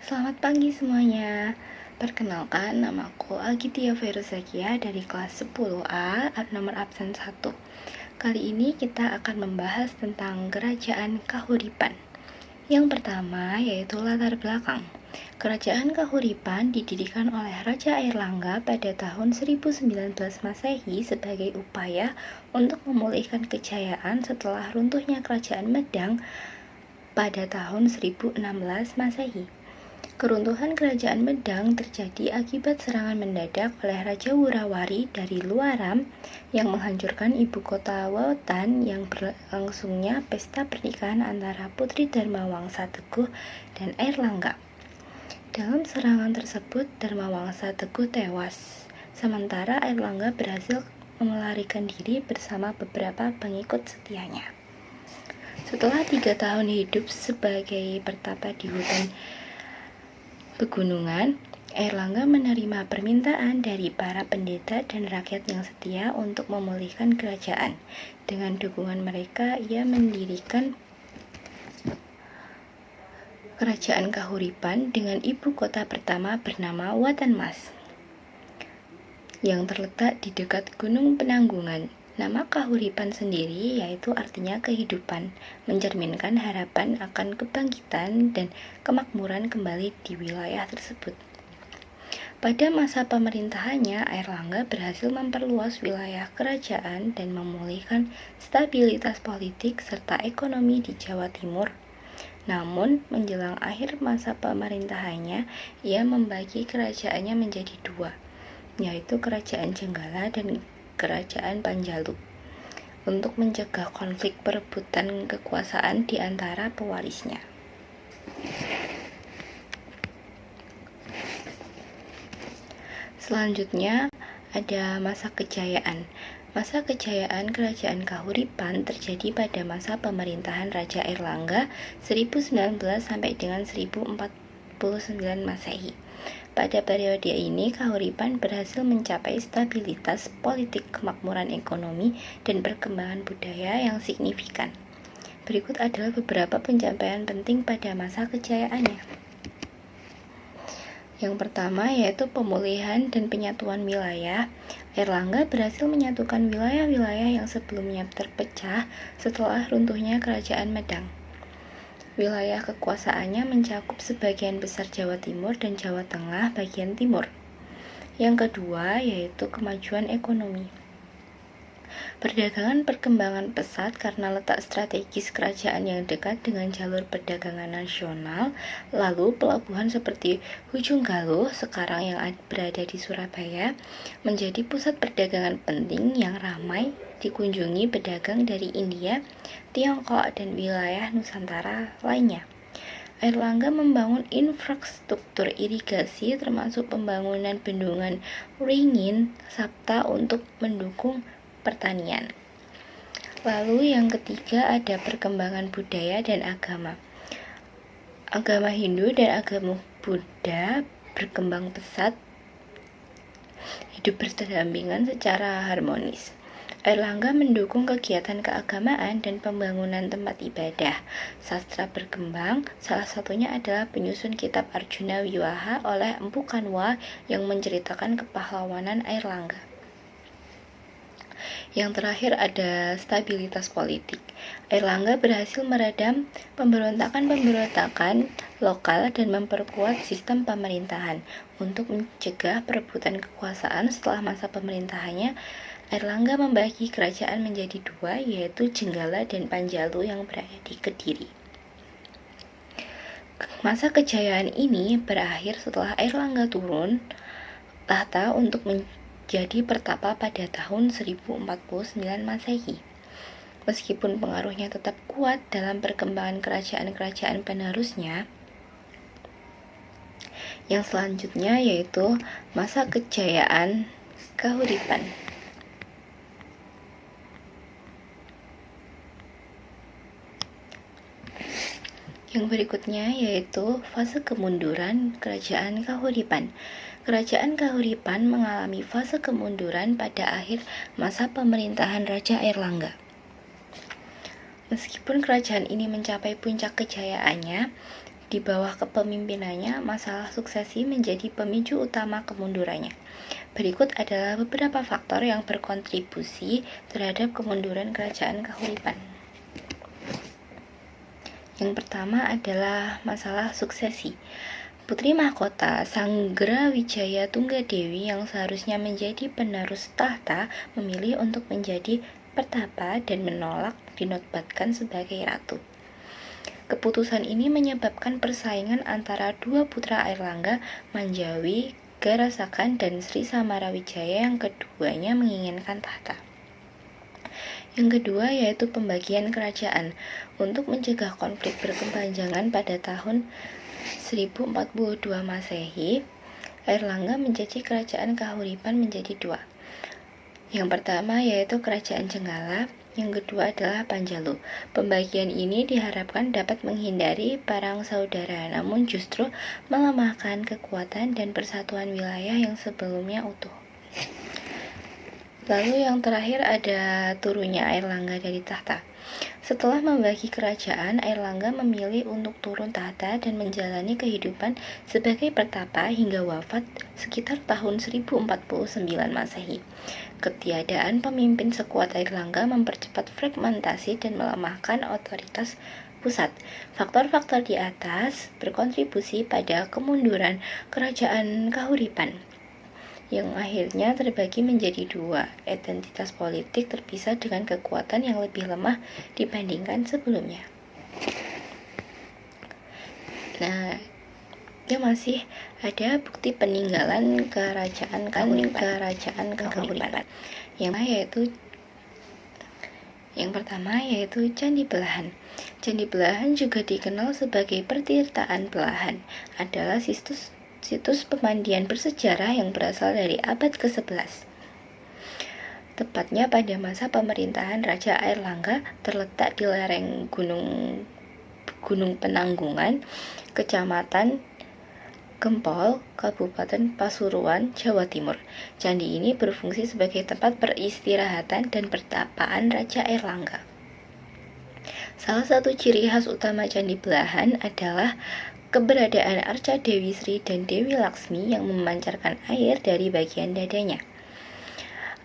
Selamat pagi semuanya. Perkenalkan, namaku Algitia Feruzakia dari kelas 10A, nomor absen 1. Kali ini kita akan membahas tentang Kerajaan Kahuripan. Yang pertama yaitu latar belakang. Kerajaan Kahuripan didirikan oleh Raja Airlangga pada tahun 1019 Masehi sebagai upaya untuk memulihkan kejayaan setelah runtuhnya Kerajaan Medang pada tahun 1016 Masehi. Keruntuhan Kerajaan Medang terjadi akibat serangan mendadak oleh Raja Wurawari dari Luaram yang menghancurkan ibu kota Weotan yang berlangsungnya pesta pernikahan antara Putri Dharmawangsa Teguh dan Airlangga. Dalam serangan tersebut, Dharmawangsa Teguh tewas, sementara Airlangga berhasil melarikan diri bersama beberapa pengikut setianya. Setelah 3 tahun hidup sebagai pertapa di hutan pegunungan, Airlangga menerima permintaan dari para pendeta dan rakyat yang setia untuk memulihkan kerajaan. Dengan dukungan mereka, ia mendirikan Kerajaan Kahuripan dengan ibu kota pertama bernama Watanmas, yang terletak di dekat Gunung Penanggungan. Nama Kahuripan sendiri yaitu artinya kehidupan, mencerminkan harapan akan kebangkitan dan kemakmuran kembali di wilayah tersebut. Pada masa pemerintahannya, Airlangga berhasil memperluas wilayah kerajaan dan memulihkan stabilitas politik serta ekonomi di Jawa Timur. Namun, menjelang akhir masa pemerintahannya, ia membagi kerajaannya menjadi 2, yaitu Kerajaan Jenggala dan Kerajaan Panjalu, untuk mencegah konflik perebutan kekuasaan di antara pewarisnya. Selanjutnya ada masa kejayaan. Masa kejayaan Kerajaan Kahuripan terjadi pada masa pemerintahan Raja Airlangga 1019 sampai dengan 1049 Masehi. Pada periode ini, Kahuripan berhasil mencapai stabilitas politik, kemakmuran ekonomi, dan perkembangan budaya yang signifikan. Berikut adalah beberapa pencapaian penting pada masa kejayaannya. Yang pertama yaitu pemulihan dan penyatuan wilayah. Airlangga berhasil menyatukan wilayah-wilayah yang sebelumnya terpecah setelah runtuhnya Kerajaan Medang. Wilayah kekuasaannya mencakup sebagian besar Jawa Timur dan Jawa Tengah bagian timur. Yang kedua yaitu kemajuan ekonomi. Perdagangan perkembangan pesat karena letak strategis kerajaan yang dekat dengan jalur perdagangan nasional. Lalu pelabuhan seperti Ujung Galuh sekarang yang berada di Surabaya menjadi pusat perdagangan penting yang ramai dikunjungi pedagang dari India, Tiongkok, dan wilayah Nusantara lainnya. Airlangga membangun infrastruktur irigasi termasuk pembangunan bendungan Ringin Sapta untuk mendukung pertanian. Lalu yang ketiga ada perkembangan budaya dan agama. Agama Hindu dan agama Buddha berkembang pesat, hidup berdampingan secara harmonis. Airlangga mendukung kegiatan keagamaan dan pembangunan tempat ibadah. Sastra berkembang, salah satunya adalah penyusun kitab Arjuna Wiwaha oleh Empu Kanwa yang menceritakan kepahlawanan Airlangga. Yang terakhir ada stabilitas politik. Airlangga berhasil meredam pemberontakan-pemberontakan lokal dan memperkuat sistem pemerintahan. Untuk mencegah perebutan kekuasaan setelah masa pemerintahannya, Airlangga membagi kerajaan menjadi 2, yaitu Jenggala dan Panjalu yang berada di Kediri. Masa kejayaan ini berakhir setelah Airlangga turun tahta untuk jadi pertapa pada tahun 1049 Masehi. Meskipun pengaruhnya tetap kuat dalam perkembangan kerajaan-kerajaan penerusnya, yang selanjutnya yaitu masa kejayaan Kahuripan. Yang berikutnya yaitu fase kemunduran Kerajaan Kahuripan. Kerajaan Kahuripan mengalami fase kemunduran pada akhir masa pemerintahan Raja Airlangga. Meskipun kerajaan ini mencapai puncak kejayaannya, Di bawah kepemimpinannya, masalah suksesi menjadi pemicu utama kemundurannya. Berikut adalah beberapa faktor yang berkontribusi terhadap kemunduran kerajaan Kahuripan. Yang pertama adalah masalah suksesi. Putri mahkota Sanggrawijaya Tunggadewi yang seharusnya menjadi penerus tahta memilih untuk menjadi pertapa dan menolak dinobatkan sebagai ratu. Keputusan ini menyebabkan persaingan antara dua putra Airlangga, Manjawi, Garasakan, dan Sri Samarawijaya yang keduanya menginginkan tahta. Yang kedua yaitu pembagian kerajaan. Untuk mencegah konflik berkepanjangan pada tahun 1042 Masehi, Airlangga menjadi kerajaan Kahuripan menjadi dua. Yang pertama yaitu Kerajaan Jenggala, yang kedua adalah Panjalu. Pembagian ini diharapkan dapat menghindari perang saudara, namun justru melemahkan kekuatan dan persatuan wilayah yang sebelumnya utuh. Lalu yang terakhir ada turunnya Airlangga dari tahta. Setelah membagi kerajaan, Airlangga memilih untuk turun tahta dan menjalani kehidupan sebagai pertapa hingga wafat sekitar tahun 1049 Masehi. Ketiadaan pemimpin sekuat Airlangga mempercepat fragmentasi dan melemahkan otoritas pusat. Faktor-faktor di atas berkontribusi pada kemunduran kerajaan Kahuripan, yang akhirnya terbagi menjadi dua, identitas politik terpisah dengan kekuatan yang lebih lemah dibandingkan sebelumnya. Nah, ya masih ada bukti peninggalan kerajaan Kahuripan. Yang pertama yaitu Candi Belahan. Candi Belahan juga dikenal sebagai Pertirtaan Belahan, adalah situs pemandian bersejarah yang berasal dari abad ke-11. Tepatnya pada masa pemerintahan Raja Airlangga, terletak di lereng Gunung Penanggungan, Kecamatan Gempol, Kabupaten Pasuruan, Jawa Timur. Candi ini berfungsi sebagai tempat peristirahatan dan pertapaan Raja Airlangga. Salah satu ciri khas utama Candi Belahan adalah keberadaan arca Dewi Sri dan Dewi Laksmi yang memancarkan air dari bagian dadanya.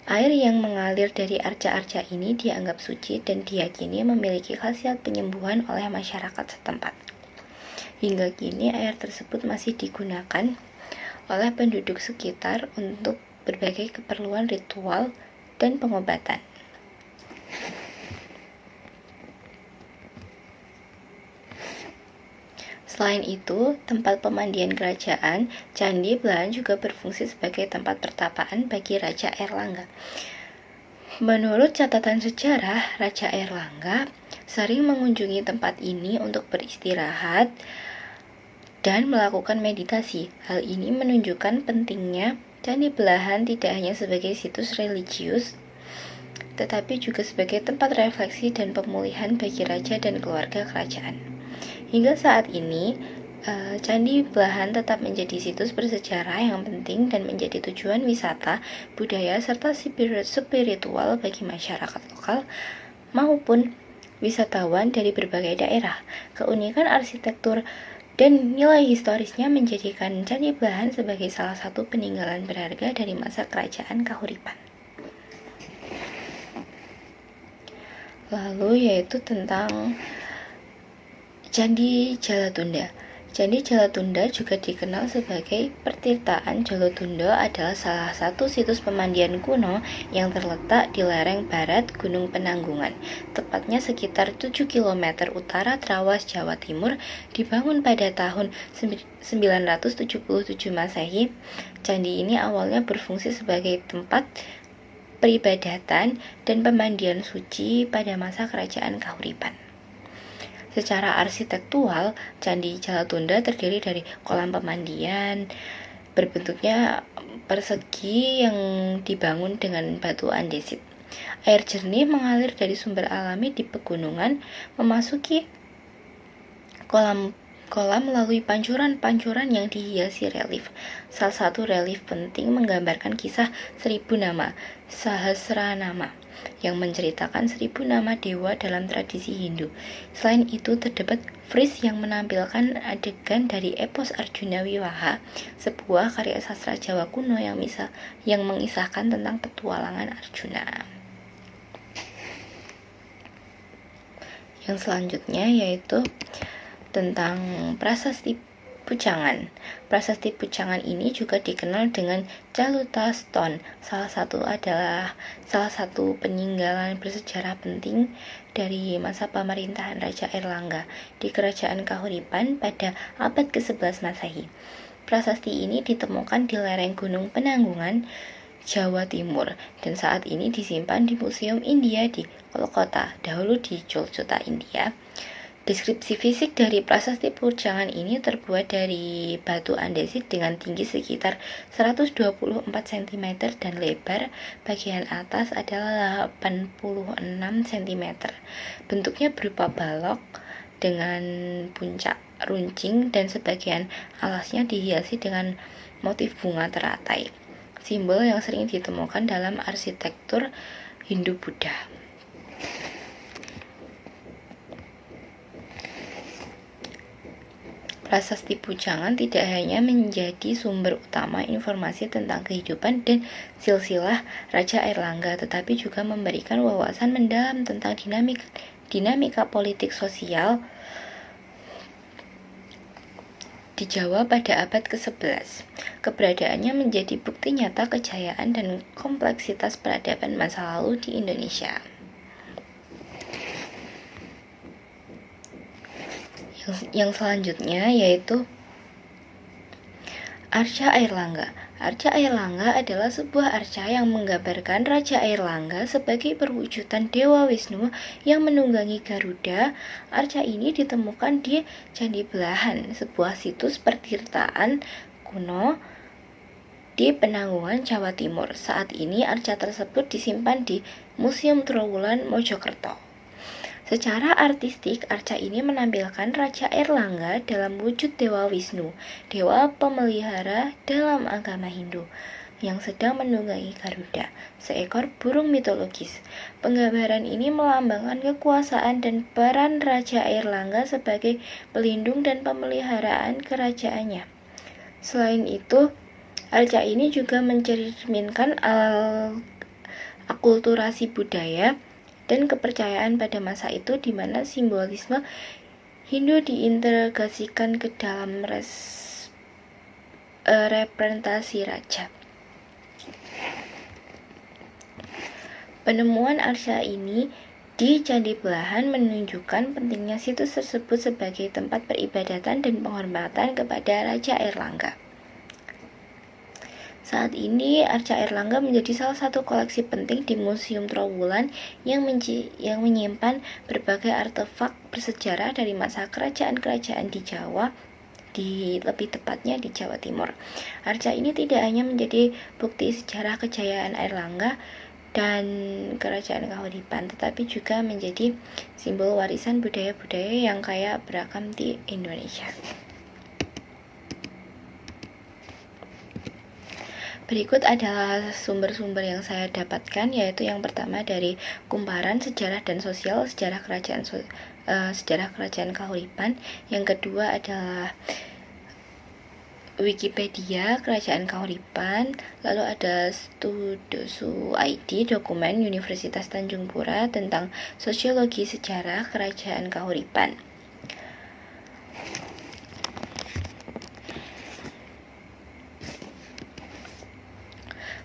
Air yang mengalir dari arca-arca ini dianggap suci dan diyakini memiliki khasiat penyembuhan oleh masyarakat setempat. Hingga kini air tersebut masih digunakan oleh penduduk sekitar untuk berbagai keperluan ritual dan pengobatan. Selain itu, tempat pemandian kerajaan, Candi Belahan juga berfungsi sebagai tempat pertapaan bagi Raja Airlangga. Menurut catatan sejarah, Raja Airlangga sering mengunjungi tempat ini untuk beristirahat dan melakukan meditasi. Hal ini menunjukkan pentingnya Candi Belahan tidak hanya sebagai situs religius, tetapi juga sebagai tempat refleksi dan pemulihan bagi raja dan keluarga kerajaan. Hingga saat ini, Candi Belahan tetap menjadi situs bersejarah yang penting dan menjadi tujuan wisata, budaya, serta spiritual bagi masyarakat lokal maupun wisatawan dari berbagai daerah. Keunikan arsitektur dan nilai historisnya menjadikan Candi Belahan sebagai salah satu peninggalan berharga dari masa kerajaan Kahuripan. Lalu yaitu tentang Candi Jalatunda. Candi Jalatunda juga dikenal sebagai Pertirtaan Jalatunda, adalah salah satu situs pemandian kuno yang terletak di lereng barat Gunung Penanggungan, tepatnya sekitar 7 km utara Trawas, Jawa Timur. Dibangun pada tahun 977 Masehi, candi ini awalnya berfungsi sebagai tempat peribadatan dan pemandian suci pada masa kerajaan Kahuripan. Secara arsitektural, Candi Jalatunda terdiri dari kolam pemandian berbentuknya persegi yang dibangun dengan batu andesit. Air jernih mengalir dari sumber alami di pegunungan memasuki kolam sekolah melalui pancuran-pancuran yang dihiasi relief. Salah satu relief penting menggambarkan kisah 1000 nama, Sahasranama, yang menceritakan 1000 nama dewa dalam tradisi Hindu. Selain itu, terdapat fris yang menampilkan adegan dari epos Arjuna Wiwaha, sebuah karya sastra Jawa kuno yang mengisahkan tentang petualangan Arjuna. Yang selanjutnya yaitu tentang prasasti Pujangan. Prasasti Pujangan ini juga dikenal dengan Caluta Stone. Salah satu peninggalan bersejarah penting dari masa pemerintahan Raja Airlangga di Kerajaan Kahuripan pada abad ke-11 Masehi. Prasasti ini ditemukan di lereng Gunung Penanggungan, Jawa Timur, dan saat ini disimpan di Museum India di Kolkata, dahulu di Jogja, India. Deskripsi fisik dari prasasti Pujangan ini terbuat dari batu andesit dengan tinggi sekitar 124 cm dan lebar bagian atas adalah 86 cm. Bentuknya berupa balok dengan puncak runcing dan sebagian alasnya dihiasi dengan motif bunga teratai, simbol yang sering ditemukan dalam arsitektur Hindu-Buddha. Prasasti Pujangan tidak hanya menjadi sumber utama informasi tentang kehidupan dan silsilah Raja Airlangga, tetapi juga memberikan wawasan mendalam tentang dinamika politik sosial di Jawa pada abad ke-11. Keberadaannya menjadi bukti nyata kejayaan dan kompleksitas peradaban masa lalu di Indonesia. Yang selanjutnya yaitu Arca Airlangga. Arca Airlangga adalah sebuah arca yang menggambarkan Raja Airlangga sebagai perwujudan Dewa Wisnu yang menunggangi Garuda. Arca ini ditemukan di Candi Belahan, sebuah situs pertirtaan kuno di Penanggungan, Jawa Timur. Saat ini arca tersebut disimpan di Museum Trowulan, Mojokerto. Secara artistik, arca ini menampilkan Raja Airlangga dalam wujud Dewa Wisnu, dewa pemelihara dalam agama Hindu, yang sedang menunggangi Garuda, seekor burung mitologis. Penggambaran ini melambangkan kekuasaan dan peran Raja Airlangga sebagai pelindung dan pemeliharaan kerajaannya. Selain itu, arca ini juga mencerminkan akulturasi budaya dan kepercayaan pada masa itu, di mana simbolisme Hindu diintegrasikan ke dalam representasi raja. Penemuan arca ini di Candi Belahan menunjukkan pentingnya situs tersebut sebagai tempat peribadatan dan penghormatan kepada Raja Airlangga. Saat ini, arca Airlangga menjadi salah satu koleksi penting di Museum Trowulan yang menyimpan berbagai artefak bersejarah dari masa kerajaan-kerajaan di Jawa, lebih tepatnya di Jawa Timur. Arca ini tidak hanya menjadi bukti sejarah kejayaan Airlangga dan kerajaan Kahuripan, tetapi juga menjadi simbol warisan budaya-budaya yang kaya beragam di Indonesia. Berikut adalah sumber-sumber yang saya dapatkan, yaitu yang pertama dari Kumparan Sejarah dan Sosial Sejarah Kerajaan Kahuripan. Yang kedua adalah Wikipedia Kerajaan Kahuripan. Lalu ada Studosu ID, dokumen Universitas Tanjung Pura tentang Sosiologi Sejarah Kerajaan Kahuripan.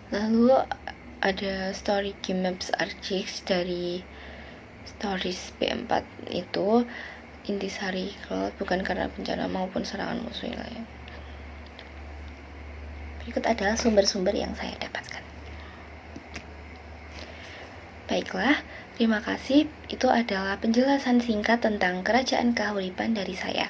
Lalu ada Story Maps Archives dari Stories B4, itu intisari kalau bukan karena bencana maupun serangan musuh wilayah. Berikut adalah sumber-sumber yang saya dapatkan. Baiklah, terima kasih. Itu adalah penjelasan singkat tentang Kerajaan Kahuripan dari saya.